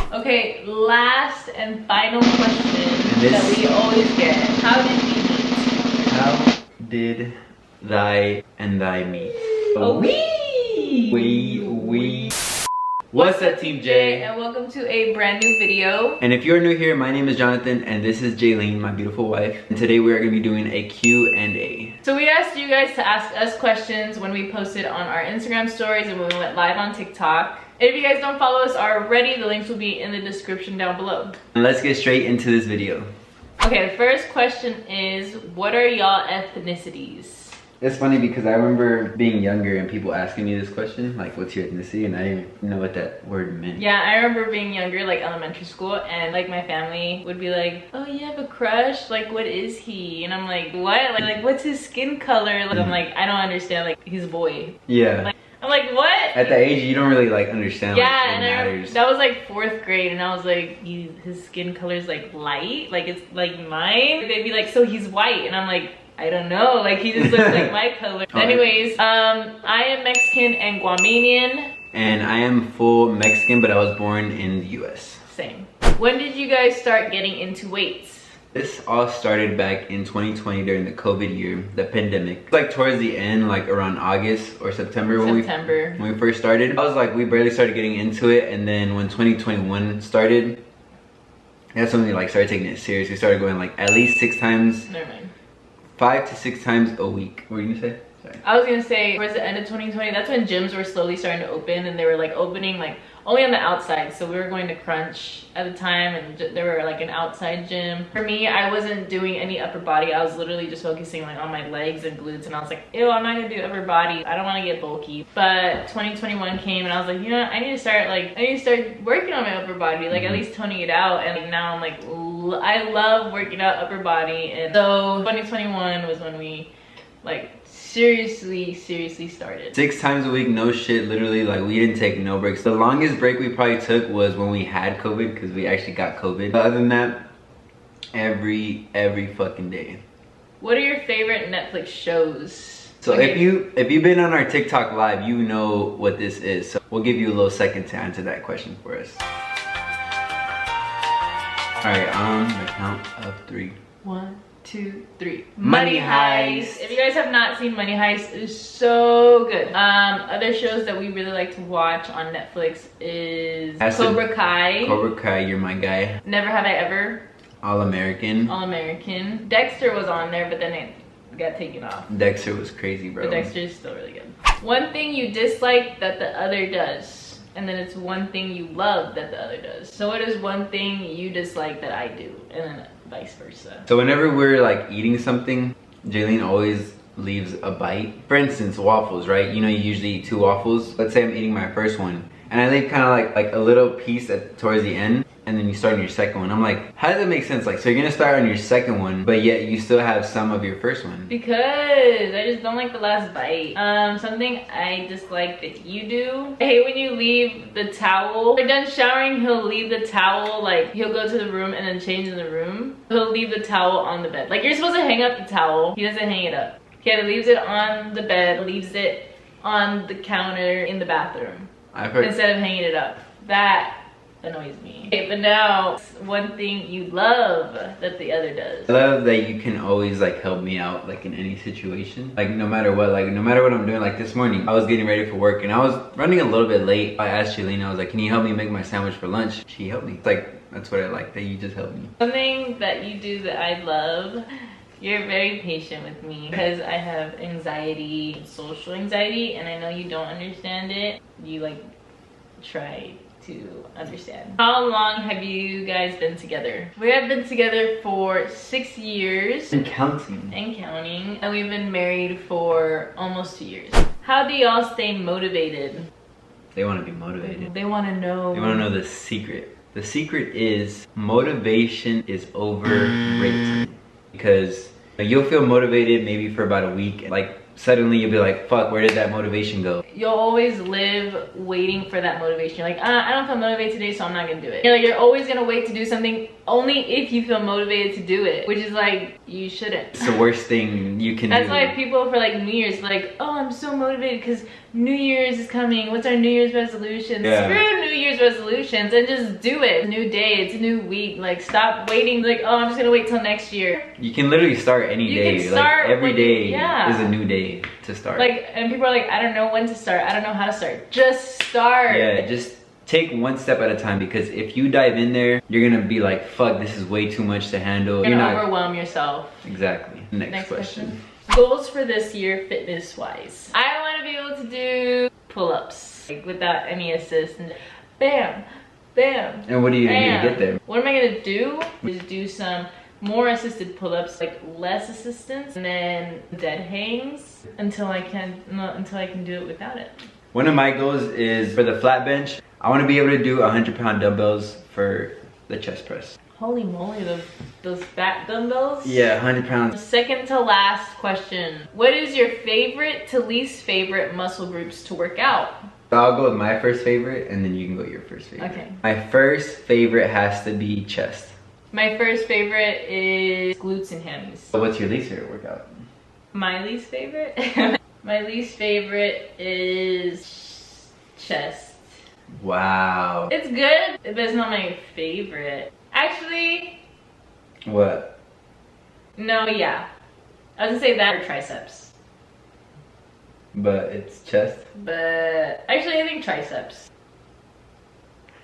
Okay, last and final question that we always get. How did we meet? How did thy and thy meet? Oh, What's up, Team J? And welcome to a brand new video. And if you're new here, my name is Jonathan and this is Jailene, my beautiful wife. And today we are going to be doing a Q&A. So we asked you guys to ask us questions when we posted on our Instagram stories and when we went live on TikTok. And if you guys don't follow us already, the links will be in the description down below. And let's get straight into this video. Okay, the first question is, what are y'all ethnicities? It's funny because I remember being younger and people asking me this question, like, what's your ethnicity? And I didn't even know what that word meant. Yeah, I remember being younger, like elementary school, and like my family would be like, oh, you have a crush? Like, what is he? And I'm like, what? Like what's his skin color? Like, I'm like, I don't understand, like, he's a boy. Yeah. Like, I'm like, what? At that age, you don't really like understand. Yeah, like, and matters. that was like 4th grade, and I was like, his skin color is like light, like it's like mine. They'd be like, so he's white, and I'm like, I don't know, like he just looks like my color. Anyways, I am Mexican and Guamanian. And I am full Mexican, but I was born in the US. Same. When did you guys start getting into weights? This all started back in 2020 during the COVID year, the pandemic. Like towards the end, like around August or September when we first started. I was like, we barely started getting into it, and then when 2021 started, that's when we like started taking it serious. We started going like at least 6 times. Never mind. 5 to 6 times a week. What were you gonna say? Sorry. I was gonna say, towards the end of 2020, that's when gyms were slowly starting to open, and they were like opening like only on the outside. So we were going to Crunch at the time, and there were like an outside gym. For me, I wasn't doing any upper body. I was literally just focusing like on my legs and glutes, and I was like, ew, I'm not gonna do upper body. I don't want to get bulky. But 2021 came, and I was like, you know what? I need to start working on my upper body, like at least toning it out. And like, now I'm like, I love working out upper body. And so 2021 was when we like seriously started. 6 times a week, no shit, literally, like we didn't take no breaks. The longest break we probably took was when we had COVID, because we actually got COVID. But other than that, every fucking day. What are your favorite Netflix shows? So okay. if you've been on our TikTok live, you know what this is. So we'll give you a little second to answer that question for us. Alright, on the count of 3. 1, 2, 3. Money Heist. If you guys have not seen Money Heist, it is so good. Other shows that we really like to watch on Netflix is Cobra Kai. Cobra Kai, you're my guy. Never Have I Ever. All American. All American. Dexter was on there, but then it got taken off. Dexter was crazy, bro. But Dexter is still really good. One thing you dislike that the other does. And then it's one thing you love that the other does. So what is one thing you dislike that I do? And then vice versa. So whenever we're like eating something, Jailene always leaves a bite. For instance, waffles, right? You know, you usually eat 2 waffles. Let's say I'm eating my first one, and I leave kind of like a little piece towards the end, and then you start on your second one. I'm like, how does that make sense? Like, so you're gonna start on your second one, but yet you still have some of your first one. Because I just don't like the last bite. Something I dislike that you do. I hate when you leave the towel. When you're done showering, he'll leave the towel, like he'll go to the room and then change in the room. He'll leave the towel on the bed. Like, you're supposed to hang up the towel. He doesn't hang it up. He either leaves it on the bed, leaves it on the counter in the bathroom. Instead of hanging it up. That annoys me. Okay, but now, one thing you love that the other does. I love that you can always like help me out, like in any situation. Like no matter what I'm doing. Like this morning, I was getting ready for work and I was running a little bit late. I asked Jailene, I was like, can you help me make my sandwich for lunch? She helped me. It's like, that's what I like, that you just helped me. Something that you do that I love, you're very patient with me because I have anxiety, social anxiety, and I know you don't understand it. You like try to understand. How long have you guys been together? We have been together for 6 years. And counting. And we've been married for almost 2 years. How do y'all stay motivated? They want to be motivated. They want to know. They want to know the secret. The secret is motivation is overrated. Because you'll feel motivated maybe for about a week. Like suddenly you'll be like, fuck, where did that motivation go? You'll always live waiting for that motivation. You're like, I don't feel motivated today, so I'm not gonna do it. You're always gonna wait to do something only if you feel motivated to do it, which is like, you shouldn't. It's the worst thing you can do. That's why people for like New Year's like, oh, I'm so motivated because New Year's is coming. What's our New Year's resolution? Yeah. Screw New Year's resolutions and just do it. It's a new day. It's a new week. Like, stop waiting. Like, oh, I'm just gonna wait till next year. You can literally start any day. You can start like every day yeah. is a new day to start. Like, and people are like, I don't know when to start. I don't know how to start. Just start. Yeah, just take one step at a time, because if you dive in there, you're gonna be like, fuck, this is way too much to handle. You're gonna overwhelm yourself. Exactly. Next question. Goals for this year, fitness wise. I want to be able to do pull-ups, like, without any assist, and bam, bam. And what are you gonna do to get there? What am I gonna do? Is do some more assisted pull-ups, like less assistance, and then dead hangs until I can do it without it. One of my goals is for the flat bench. I want to be able to do 100-pound dumbbells for the chest press. Holy moly, those fat dumbbells? Yeah, 100 pounds. Second to last question. What is your favorite to least favorite muscle groups to work out? I'll go with my first favorite, and then you can go with your first favorite. Okay. My first favorite has to be chest. My first favorite is glutes and hammies. So what's your least favorite workout? My least favorite? My least favorite is chest. Wow. It's good, but it's not my favorite. Actually. What? No, yeah. I was gonna say that or triceps. But it's chest? But actually, I think triceps.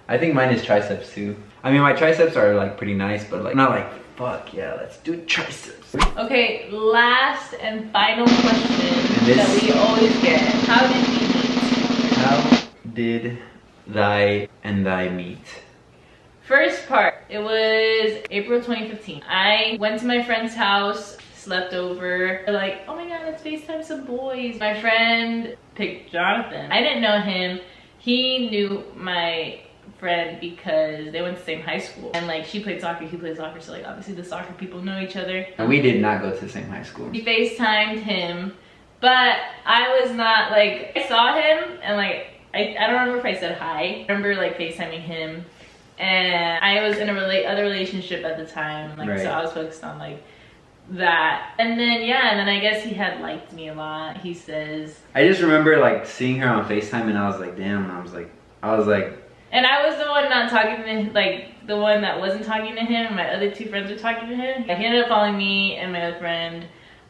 I think mine is triceps too. I mean, my triceps are like pretty nice, but like not like, fuck yeah, let's do triceps. Okay, last and final question that we always get. How did we meet? How did thy meet? First part, it was April 2015. I went to my friend's house, slept over. They're like, oh my god, let's FaceTime some boys. My friend picked Joanthan. I didn't know him. He knew my friend because they went to the same high school. And like, she played soccer, he played soccer. So like, obviously the soccer people know each other. And we did not go to the same high school. He FaceTimed him, but I was not like, I saw him and like, I don't remember if I said hi. I remember like FaceTiming him. And I was in a other relationship at the time, like, right. So I was focused on like that. And then yeah, and then I guess he had liked me a lot. He says. I just remember like seeing her on FaceTime, and I was like, damn. And I was like. And I was the one not talking to him, like the one that wasn't talking to him. And my other two friends were talking to him. He ended up following me and my other friend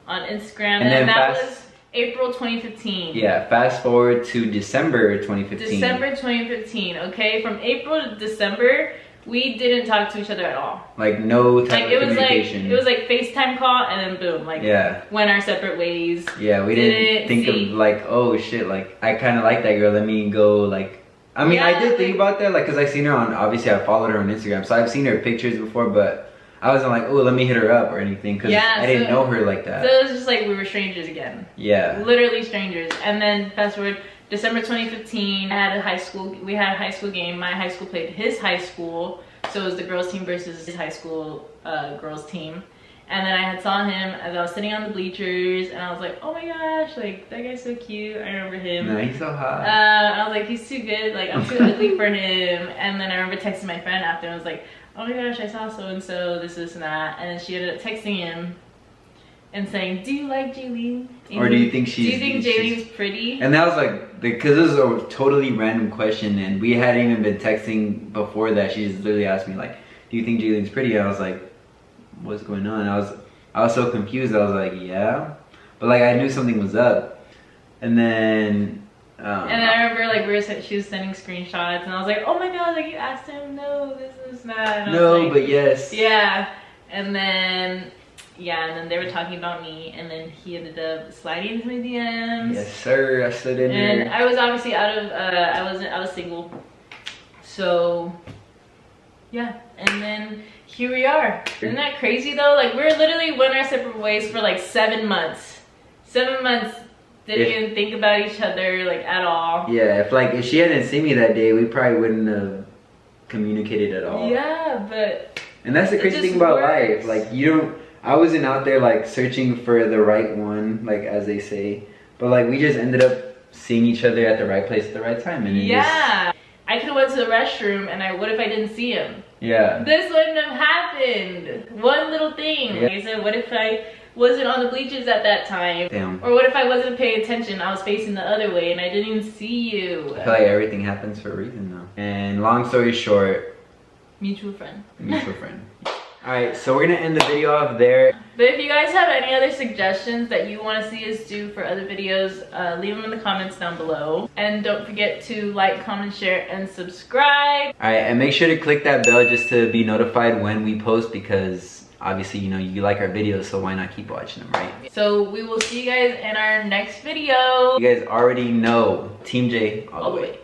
on Instagram, and then that was April 2015. Yeah, fast forward to December 2015. December 2015, okay? From April to December, we didn't talk to each other at all. Like, no type of communication. It was like FaceTime call, and then boom, like, yeah. Went our separate ways. Yeah, we didn't think of like, oh shit, like, I kind of like that girl, let me go, like, I mean, yeah, I did think about that, like, because I seen her on, obviously I followed her on Instagram, so I've seen her pictures before, but I wasn't like, oh, let me hit her up or anything, because I didn't know her like that. So it was just like we were strangers again. Yeah. Literally strangers. And then fast forward, December 2015, we had a high school game. My high school played his high school. So it was the girls team versus his high school girls team. And then I had saw him as I was sitting on the bleachers, and I was like, oh my gosh, like, that guy's so cute. I remember him. No, he's so hot. I was like, he's too good. Like, I'm too ugly for him. And then I remember texting my friend after, and I was like, oh my gosh, I saw so-and-so, this and that. And then she ended up texting him and saying, do you like Jailene? Or do you think Do you think Jailene's pretty? And that was like, because this is a totally random question, and we hadn't even been texting before that. She just literally asked me like, do you think Jailene's pretty? And I was like, what's going on? I was so confused. I was like, yeah. But like, I knew something was up. And then... and I remember like she was sending screenshots, and I was like, oh my god, like, you asked him, no, this is not. And no, like, but yes. Yeah. And then they were talking about me, and then he ended up sliding into my DMs. Yes, sir. I slid in there. And I was obviously out of I was single. So yeah, and then here we are. Isn't that crazy though? Like, we're literally went our separate ways for like 7 months. 7 months. Didn't even think about each other like at all. Yeah, if she hadn't seen me that day, we probably wouldn't have communicated at all. Yeah, but and that's the crazy thing about life. Like, I wasn't out there like searching for the right one, like, as they say, but like, we just ended up seeing each other at the right place at the right time. And yeah, I could have went to the restroom, and what if I didn't see him? Yeah. This wouldn't have happened. One little thing. Yeah. Like I said, what if I wasn't on the bleachers at that time? Damn. Or what if I wasn't paying attention? I was facing the other way and I didn't even see you. I feel like everything happens for a reason though. And long story short, mutual friend. Mutual friend. Alright, so we're gonna end the video off there. But if you guys have any other suggestions that you want to see us do for other videos, leave them in the comments down below. And don't forget to like, comment, share, and subscribe. Alright, and make sure to click that bell just to be notified when we post, because obviously, you know, you like our videos, so why not keep watching them, right? So we will see you guys in our next video. You guys already know, Team J all the way.